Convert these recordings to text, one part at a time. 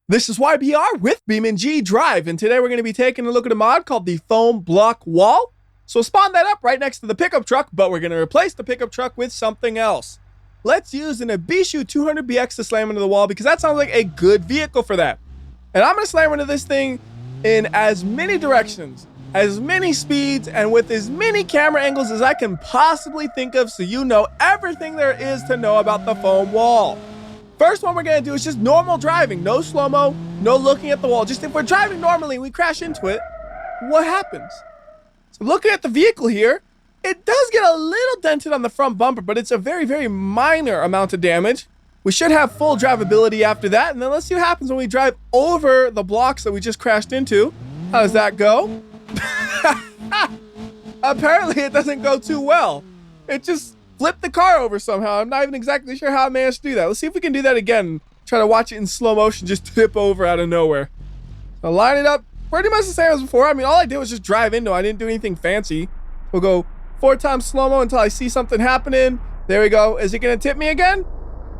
This is WhyBeAre with BeamNG.drive, and today we're going to be taking a look at a mod called the Foam Block Wall. So spawn that up right next to the pickup truck, but we're going to replace the pickup truck with something else. Let's use an Ibishu 200BX to slam into the wall because that sounds like a good vehicle for that. And I'm going to slam into this thing in as many directions, as many speeds, and with as many camera angles as I can possibly think of so you know everything there is to know about the foam wall. First one we're going to do is just normal driving. No slow-mo, no looking at the wall. Just if we're driving normally and we crash into it, what happens? So looking at the vehicle here, it does get a little dented on the front bumper, but it's a very, very minor amount of damage. We should have full drivability after that, and then let's see what happens when we drive over the blocks that we just crashed into. How does that go? Apparently it doesn't go too well. It just flipped the car over somehow. I'm not even exactly sure how I managed to do that. Let's see if we can do that again. Try to watch it in slow motion, just tip over out of nowhere. So line it up pretty much the same as before. I mean, all I did was just drive into it. I didn't do anything fancy. We'll go 4 times slow-mo until I see something happening. There we go. Is it gonna tip me again?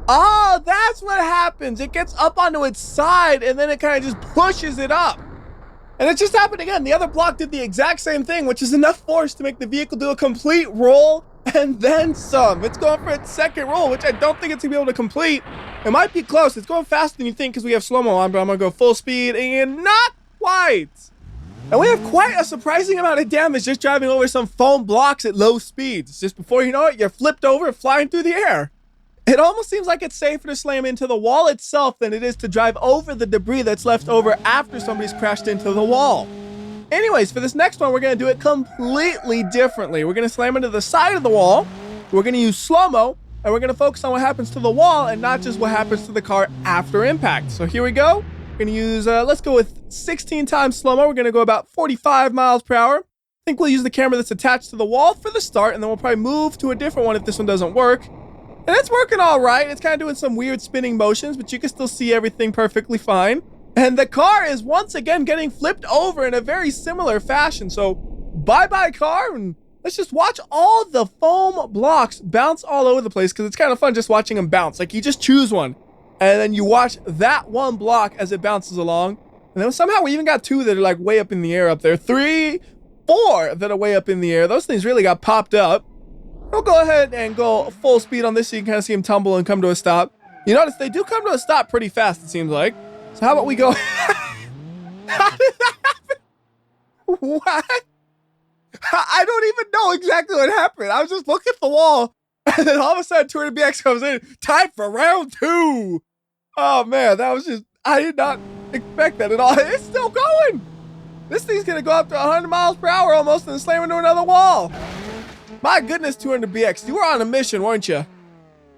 Oh, that's what happens. It gets up onto its side and then it kind of just pushes it up. And it just happened again. The other block did the exact same thing, which is enough force to make the vehicle do a complete roll and then some. It's going for its second roll, which I don't think it's gonna be able to complete. It might be close. It's going faster than you think because we have slow-mo on, but I'm gonna go full speed and not quite. And we have quite a surprising amount of damage just driving over some foam blocks at low speeds. Just before you know it, you're flipped over, flying through the air. It almost seems like it's safer to slam into the wall itself than it is to drive over the debris that's left over after somebody's crashed into the wall. Anyways, for this next one, we're going to do it completely differently. We're going to slam into the side of the wall. We're going to use slow-mo, and we're going to focus on what happens to the wall and not just what happens to the car after impact. So here we go. We're going to use, let's go with 16 times slow-mo. We're going to go about 45 miles per hour. I think we'll use the camera that's attached to the wall for the start, and then we'll probably move to a different one if this one doesn't work. And it's working all right. It's kind of doing some weird spinning motions, but you can still see everything perfectly fine. And the car is once again getting flipped over in a very similar fashion. So bye-bye car, and let's just watch all the foam blocks bounce all over the place because it's kind of fun just watching them bounce. Like you just choose one, and then you watch that one block as it bounces along. And then somehow we even got 2 that are like way up in the air up there. 3, 4 that are way up in the air. Those things really got popped up. We'll go ahead and go full speed on this so you can kind of see them tumble and come to a stop. You notice they do come to a stop pretty fast, it seems like. So how about we go... How did that happen? What? I don't even know exactly what happened. I was just looking at the wall, and then all of a sudden 200BX comes in. Time for round 2. Oh man, that was just... I did not expect that at all. It's still going. This thing's going to go up to 100 miles per hour almost and then slam into another wall. My goodness, 200BX, you were on a mission, weren't you?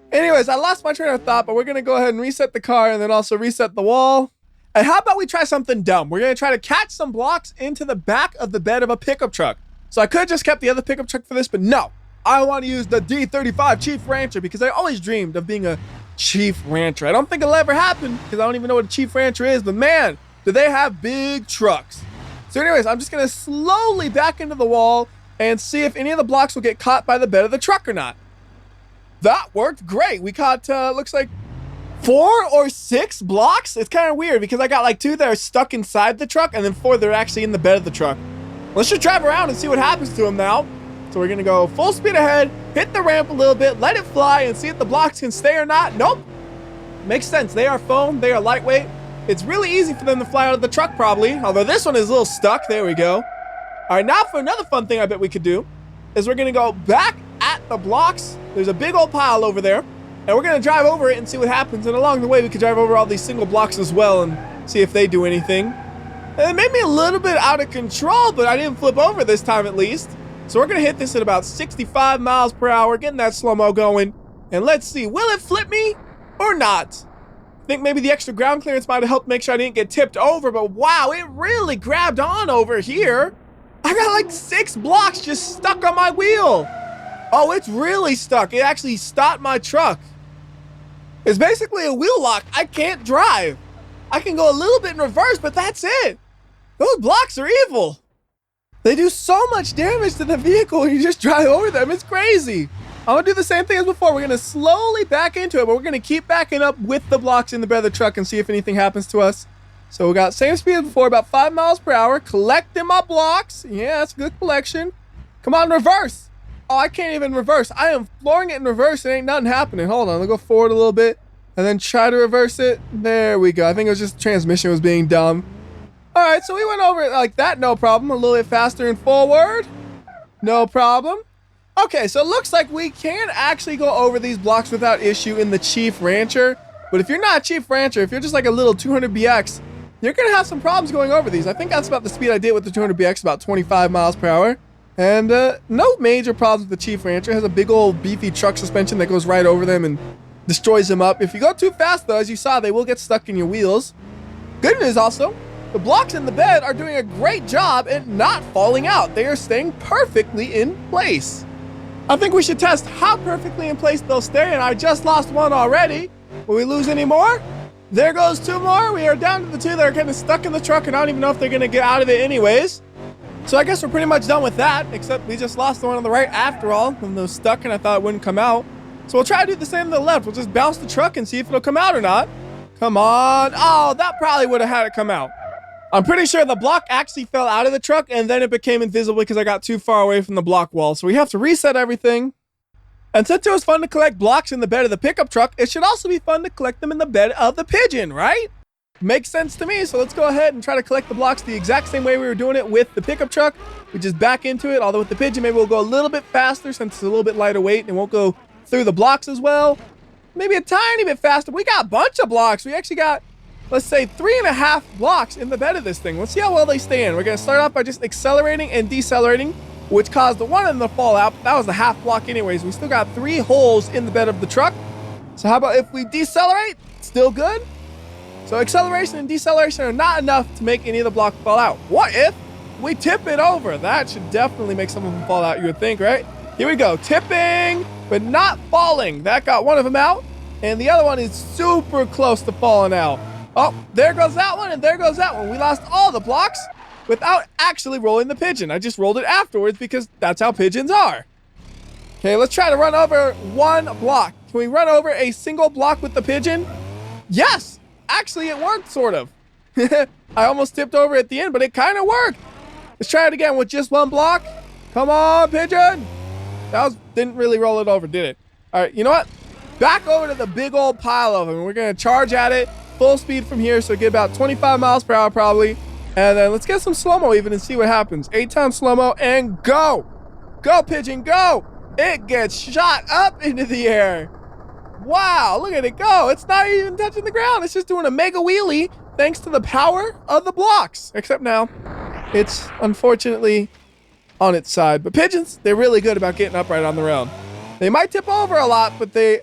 Anyways, I lost my train of thought, but we're going to go ahead and reset the car and then also reset the wall. And how about we try something dumb? We're going to try to catch some blocks into the back of the bed of a pickup truck. So I could have just kept the other pickup truck for this, but no. I want to use the D35 Chief Rancher because I always dreamed of being a Chief Rancher. I don't think it'll ever happen because I don't even know what a Chief Rancher is, but man, do they have big trucks. So anyways, I'm just going to slowly back into the wall and see if any of the blocks will get caught by the bed of the truck or not. That worked great. We caught, looks like 4 or 6 blocks. It's kind of weird because I got like 2 that are stuck inside the truck and then 4 that are actually in the bed of the truck. Let's just drive around and see what happens to them now. So we're going to go full speed ahead, hit the ramp a little bit, let it fly and see if the blocks can stay or not. Nope. Makes sense. They are foam. They are lightweight. It's really easy for them to fly out of the truck probably, although this one is a little stuck. There we go. All right, now for another fun thing I bet we could do is we're going to go back at the blocks. There's a big old pile over there, and we're going to drive over it and see what happens. And along the way, we could drive over all these single blocks as well and see if they do anything. And it made me a little bit out of control, but I didn't flip over this time at least. So we're going to hit this at about 65 miles per hour, getting that slow-mo going. And let's see, will it flip me or not? I think maybe the extra ground clearance might have helped make sure I didn't get tipped over, but wow, it really grabbed on over here. I got like 6 blocks just stuck on my wheel. Oh, it's really stuck. It actually stopped my truck. It's basically a wheel lock. I can't drive. I can go a little bit in reverse, but that's it. Those blocks are evil. They do so much damage to the vehicle when you just drive over them. It's crazy. I'm gonna do the same thing as before. We're gonna slowly back into it, but we're gonna keep backing up with the blocks in the bed of the truck and see if anything happens to us. So we got same speed as before, about 5 miles per hour. Collecting my blocks. Yeah, that's a good collection. Come on, reverse. Oh, I can't even reverse. I am flooring it in reverse. It ain't nothing happening. Hold on, let's go forward a little bit and then try to reverse it. There we go. I think it was just the transmission was being dumb. All right, so we went over it like that. No problem. A little bit faster and forward. No problem. Okay, so it looks like we can actually go over these blocks without issue in the Chief Rancher. But if you're not a Chief Rancher, if you're just like a little 200BX, you're going to have some problems going over these. I think that's about the speed I did with the 200BX, about 25 miles per hour. And no major problems with the Chief Rancher. It has a big old beefy truck suspension that goes right over them and destroys them up. If you go too fast, though, as you saw, they will get stuck in your wheels. Good news also, the blocks in the bed are doing a great job at not falling out. They are staying perfectly in place. I think we should test how perfectly in place they'll stay, and I just lost one already. Will we lose any more? There goes 2 more. We are down to the 2 that are kind of stuck in the truck, and I don't even know if they're going to get out of it anyways. So I guess we're pretty much done with that, except we just lost the one on the right after all, when they was stuck and I thought it wouldn't come out. So we'll try to do the same to the left. We'll just bounce the truck and see if it'll come out or not. Come on. Oh, that probably would have had it come out. I'm pretty sure the block actually fell out of the truck and then it became invisible because I got too far away from the block wall. So we have to reset everything. And since it was fun to collect blocks in the bed of the pickup truck, it should also be fun to collect them in the bed of the pigeon, right? Makes sense to me. So let's go ahead and try to collect the blocks the exact same way we were doing it with the pickup truck. We just back into it. Although with the pigeon, maybe we'll go a little bit faster since it's a little bit lighter weight and won't go through the blocks as well. Maybe a tiny bit faster. We got a bunch of blocks. We actually got, let's say, 3.5 blocks in the bed of this thing. Let's see how well they stay in. We're going to start off by just accelerating and decelerating, which caused the one of them to fall out. But that was the half block anyways. We still got 3 holes in the bed of the truck. So how about if we decelerate? Still good. So acceleration and deceleration are not enough to make any of the blocks fall out. What if we tip it over? That should definitely make some of them fall out, you would think, right? Here we go. Tipping, but not falling. That got one of them out. And the other one is super close to falling out. Oh, there goes that one, and there goes that one. We lost all the blocks without actually rolling the pigeon. I just rolled it afterwards because that's how pigeons are. Okay, let's try to run over 1 block. Can we run over a single block with the pigeon? Yes! Actually, it worked, sort of. I almost tipped over at the end, but it kind of worked. Let's try it again with just 1 block. Come on, pigeon. Didn't really roll it over, did it? All right, you know what? Back over to the big old pile of them. We're going to charge at it full speed from here, so get about 25 miles per hour probably. And then let's get some slow-mo even and see what happens. 8 times slow-mo and go. Go, pigeon, go. It gets shot up into the air. Wow, look at it go. It's not even touching the ground. It's just doing a mega wheelie thanks to the power of the blocks. Except now, it's unfortunately on its side. But pigeons, they're really good about getting upright on their own. They might tip over a lot, but they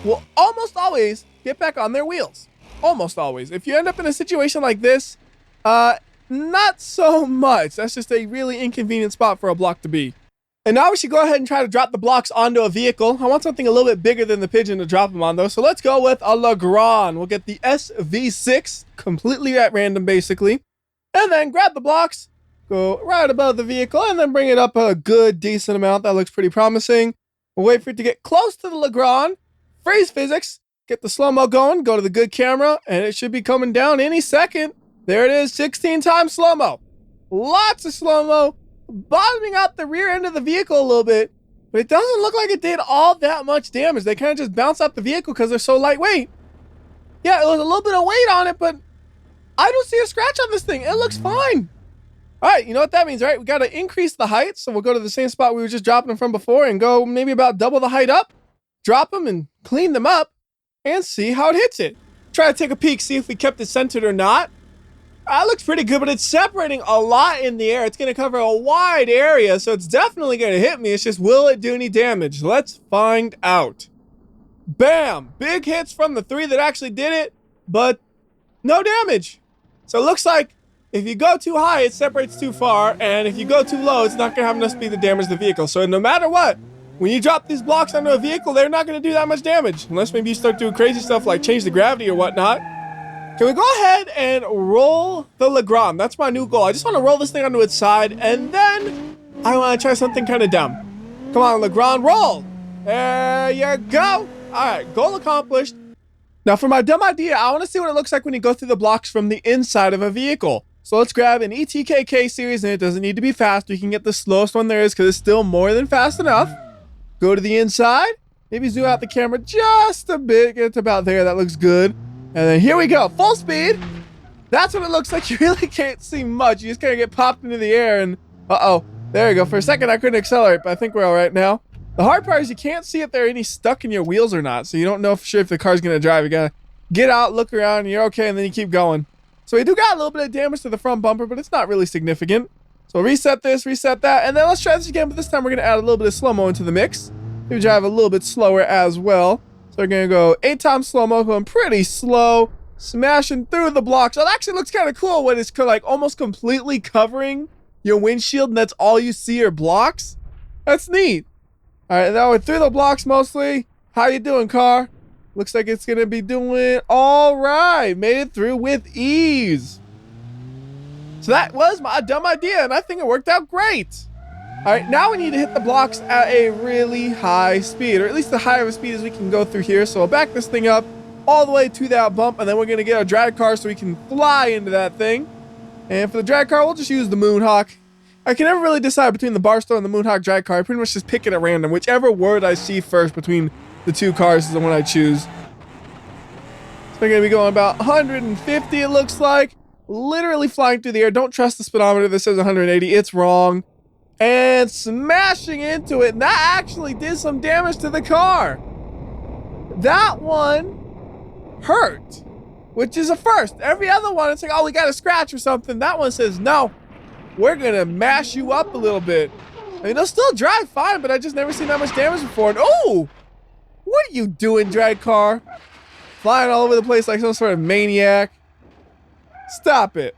will almost always get back on their wheels. Almost always. If you end up in a situation like this, not so much. That's just a really inconvenient spot for a block to be. And now we should go ahead and try to drop the blocks onto a vehicle. I want something a little bit bigger than the pigeon to drop them on, though. So let's go with a Legrand. We'll get the SV6, completely at random, basically. And then grab the blocks, go right above the vehicle, and then bring it up a good, decent amount. That looks pretty promising. We'll wait for it to get close to the Legrand. Freeze physics. Get the slow-mo going. Go to the good camera, and it should be coming down any second. There it is, 16 times slow-mo. Lots of slow-mo. Bottoming out the rear end of the vehicle a little bit, but it doesn't look like it did all that much damage. They kind of just bounce out the vehicle because they're so lightweight. Yeah, it was a little bit of weight on it, but I don't see a scratch on this thing. It looks fine. All right, you know what that means, right? We got to increase the height, so we'll go to the same spot we were just dropping them from before and go maybe about double the height up, drop them and clean them up, and see how it hits it. Try to take a peek, see if we kept it centered or not. That looks pretty good, but it's separating a lot in the air. It's going to cover a wide area, so it's definitely going to hit me. It's just, will it do any damage? Let's find out. Bam! Big hits from the 3 that actually did it, but no damage. So it looks like if you go too high, it separates too far, and if you go too low, it's not going to have enough speed to damage the vehicle. So no matter what, when you drop these blocks onto a vehicle, they're not going to do that much damage, unless maybe you start doing crazy stuff like change the gravity or whatnot. Can we go ahead and roll the Legrand? That's my new goal. I just want to roll this thing onto its side, and then I want to try something kind of dumb. Come on, Legrand, roll. There you go. All right, goal accomplished. Now for my dumb idea, I want to see what it looks like when you go through the blocks from the inside of a vehicle. So let's grab an ETKK series, and it doesn't need to be fast. We can get the slowest one there is because it's still more than fast enough. Go to the inside. Maybe zoom out the camera just a bit. Get it to about there. That looks good. And then here we go. Full speed. That's what it looks like. You really can't see much. You just kind of get popped into the air and uh-oh. There you go. For a second, I couldn't accelerate, but I think we're all right now. The hard part is you can't see if there are any stuck in your wheels or not. So you don't know for sure if the car's going to drive. You got to get out, look around, and you're okay, and then you keep going. So we do got a little bit of damage to the front bumper, but it's not really significant. So reset this, reset that, and then let's try this again, but this time we're going to add a little bit of slow-mo into the mix. Maybe drive a little bit slower as well. So we're going to go 8 times slow-mo, going pretty slow, smashing through the blocks. So it actually looks kind of cool when it's like almost completely covering your windshield, and that's all you see are blocks. That's neat. All right, now we're through the blocks mostly. How you doing, car? Looks like it's gonna be doing all right. Made it through with ease. So that was my dumb idea, and I think it worked out great. All right, now we need to hit the blocks at a really high speed, or at least the higher of a speed as we can go through here. So I'll back this thing up all the way to that bump, and then we're gonna get our drag car so we can fly into that thing. And for the drag car, we'll just use the Moonhawk. I can never really decide between the Barstow and the Moonhawk drag car. I pretty much just pick it at random. Whichever word I see first between the two cars is the one I choose. So we're going to be going about 150, it looks like. Literally flying through the air. Don't trust the speedometer that says 180. It's wrong. And smashing into it. And that actually did some damage to the car. That one hurt, which is a first. Every other one, it's like, oh, we got a scratch or something. That one says, no, we're going to mash you up a little bit. I mean, they'll still drive fine, but I just never seen that much damage before. And oh! What are you doing, drag car? Flying all over the place like some sort of maniac. Stop it.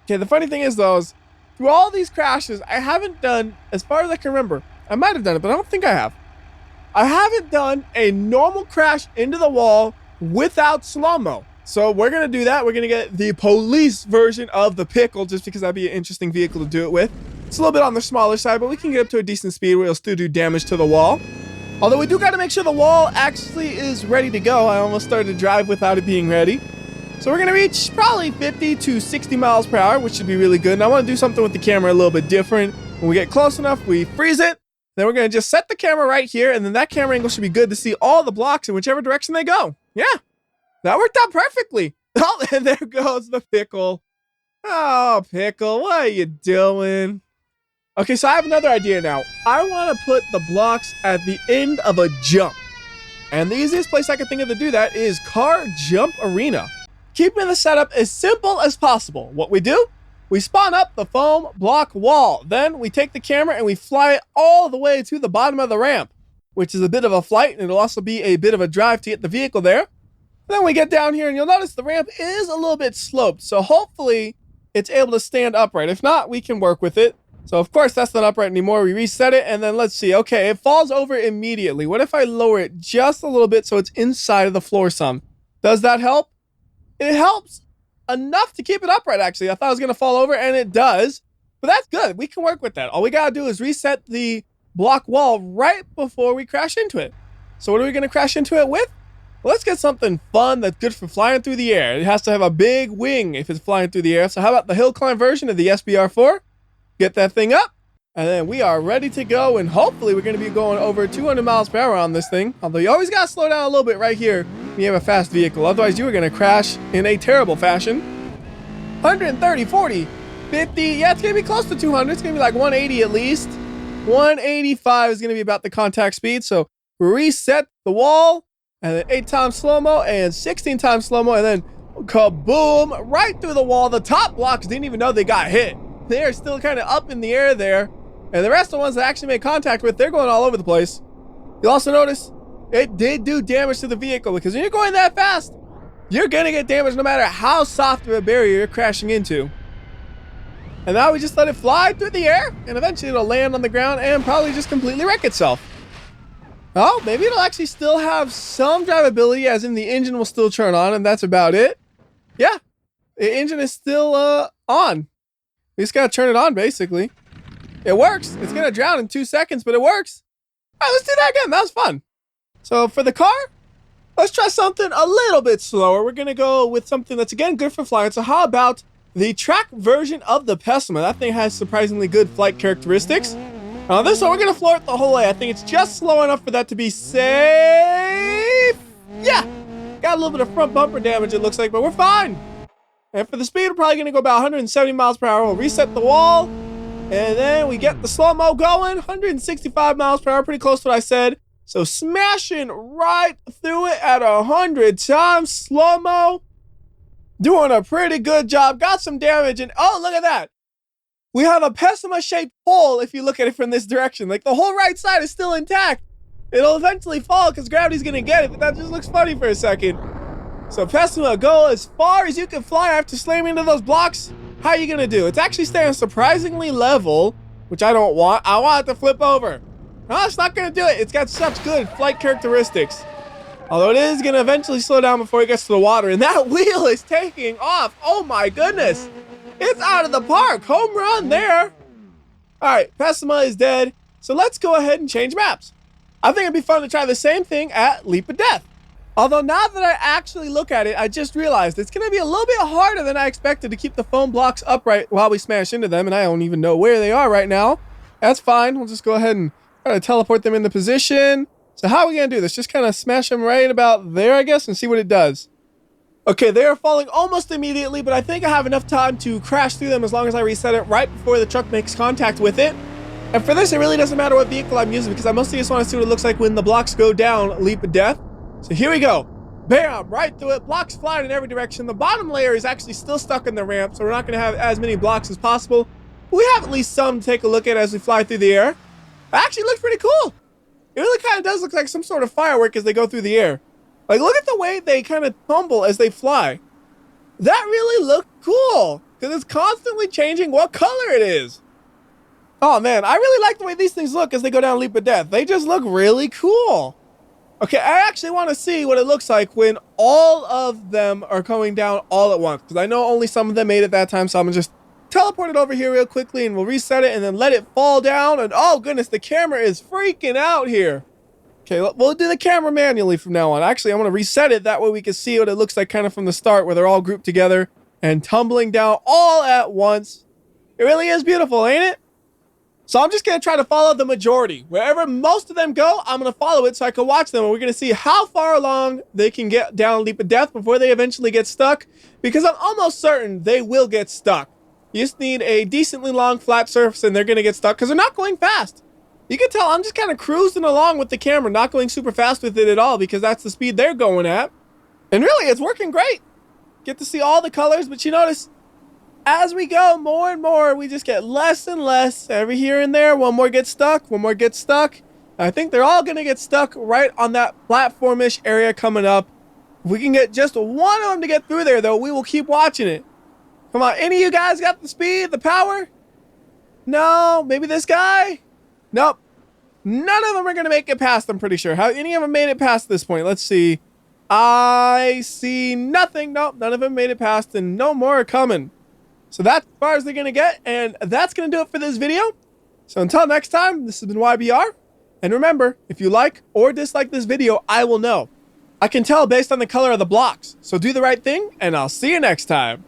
Okay, the funny thing is, though, is through all these crashes, I haven't done, as far as I can remember, I might have done it, but I don't think I have. I haven't done a normal crash into the wall without slow-mo. So we're going to do that. We're going to get the police version of the Pickle, just because that'd be an interesting vehicle to do it with. It's a little bit on the smaller side, but we can get up to a decent speed where it'll still do damage to the wall. Although we do got to make sure the wall actually is ready to go. I almost started to drive without it being ready. So we're going to reach probably 50 to 60 miles per hour, which should be really good. And I want to do something with the camera a little bit different. When we get close enough, we freeze it. Then we're going to just set the camera right here. And then that camera angle should be good to see all the blocks in whichever direction they go. Yeah, that worked out perfectly. Oh, and there goes the Pickle. Oh, Pickle, what are you doing? Okay, so I have another idea now. I want to put the blocks at the end of a jump. And the easiest place I can think of to do that is Car Jump Arena. Keeping the setup as simple as possible. What we do, we spawn up the foam block wall. Then we take the camera and we fly it all the way to the bottom of the ramp, which is a bit of a flight, and it'll also be a bit of a drive to get the vehicle there. Then we get down here, and you'll notice the ramp is a little bit sloped. So hopefully it's able to stand upright. If not, we can work with it. So, of course, that's not upright anymore. We reset it, and then let's see. Okay, it falls over immediately. What if I lower it just a little bit so it's inside of the floor some? Does that help? It helps enough to keep it upright, actually. I thought it was going to fall over, and it does. But that's good. We can work with that. All we got to do is reset the block wall right before we crash into it. So what are we going to crash into it with? Well, let's get something fun that's good for flying through the air. It has to have a big wing if it's flying through the air. So how about the hill climb version of the SBR4? Get that thing up, and then we are ready to go, and hopefully we're going to be going over 200 miles per hour on this thing, although you always got to slow down a little bit right here when you have a fast vehicle, otherwise you are going to crash in a terrible fashion. 130, 40, 50, yeah, it's going to be close to 200, it's going to be like 180 at least. 185 is going to be about the contact speed, so reset the wall, and then 8 times slow-mo, and 16 times slow-mo, and then kaboom, right through the wall. The top blocks didn't even know they got hit. They're still kind of up in the air there. And the rest of the ones that actually made contact with, they're going all over the place. You'll also notice it did do damage to the vehicle, because when you're going that fast, you're going to get damage no matter how soft of a barrier you're crashing into. And now we just let it fly through the air, and eventually it'll land on the ground and probably just completely wreck itself. Oh, maybe it'll actually still have some drivability, as in the engine will still turn on, and that's about it. Yeah, the engine is still on. We just gotta turn it on, basically. It works. It's gonna drown in 2 seconds, but it works. All right, let's do that again. That was fun. So for the car, Let's try something a little bit slower. We're going to go with something that's, again, good for flying. So how about the track version of the Pessima? That thing has surprisingly good flight characteristics. Now this one, we're going to floor it the whole way. I think it's just slow enough for that to be safe. Yeah, got a little bit of front bumper damage, it looks like, but we're fine. And for the speed, we're probably going to go about 170 miles per hour. We'll reset the wall, and then we get the slow-mo going. 165 miles per hour, pretty close to what I said. So smashing right through it at 100 times. Slow-mo. Doing a pretty good job. Got some damage. And oh, look at that. We have a Pessima-shaped hole if you look at it from this direction. Like the whole right side is still intact. It'll eventually fall because gravity's going to get it. But that just looks funny for a second. So Pessima, go as far as you can fly after slamming into those blocks. How are you going to do? It's actually staying surprisingly level, which I don't want. I want it to flip over. No, it's not going to do it. It's got such good flight characteristics. Although it is going to eventually slow down before it gets to the water. And that wheel is taking off. Oh my goodness. It's out of the park. Home run there. All right, Pessima is dead. So let's go ahead and change maps. I think it'd be fun to try the same thing at Leap of Death. Although now that I actually look at it, I just realized it's going to be a little bit harder than I expected to keep the foam blocks upright while we smash into them. And I don't even know where they are right now. That's fine. We'll just go ahead and try to teleport them into position. So how are we going to do this? Just kind of smash them right about there, I guess, and see what it does. Okay, they are falling almost immediately, but I think I have enough time to crash through them as long as I reset it right before the truck makes contact with it. And for this, it really doesn't matter what vehicle I'm using because I mostly just want to see what it looks like when the blocks go down Leap of Death. So here we go. Bam! Right through it. Blocks flying in every direction. The bottom layer is actually still stuck in the ramp, so we're not going to have as many blocks as possible. But we have at least some to take a look at as we fly through the air. It actually looks pretty cool. It really kind of does look like some sort of firework as they go through the air. Like, look at the way they kind of tumble as they fly. That really looked cool, because it's constantly changing what color it is. Oh, man, I really like the way these things look as they go down Leap of Death. They just look really cool. Okay, I actually want to see what it looks like when all of them are going down all at once, because I know only some of them made it that time, so I'm going to just teleport it over here real quickly, and we'll reset it, and then let it fall down, and oh, goodness, the camera is freaking out here. Okay, we'll do the camera manually from now on. Actually, I'm going to reset it. That way we can see what it looks like kind of from the start where they're all grouped together and tumbling down all at once. It really is beautiful, ain't it? So I'm just going to try to follow the majority. Wherever most of them go, I'm going to follow it so I can watch them. And we're going to see how far along they can get down Leap of Death before they eventually get stuck. Because I'm almost certain they will get stuck. You just need a decently long flat surface and they're going to get stuck because they're not going fast. You can tell I'm just kind of cruising along with the camera, not going super fast with it at all because that's the speed they're going at. And really, it's working great. Get to see all the colors, but you notice as we go more and more, we just get less and less. Every here and there, one more gets stuck, one more gets stuck. I think they're all going to get stuck right on that platformish area coming up. If we can get just one of them to get through there, though, we will keep watching it. Come on, any of you guys got the speed, the power? No, maybe this guy? Nope. None of them are going to make it past, I'm pretty sure. How any of them made it past this point? Let's see. I see nothing. Nope, none of them made it past, and no more are coming. So that's as far as they're going to get, and that's going to do it for this video. So until next time, this has been WhyBeAre. And remember, if you like or dislike this video, I will know. I can tell based on the color of the blocks. So do the right thing, and I'll see you next time.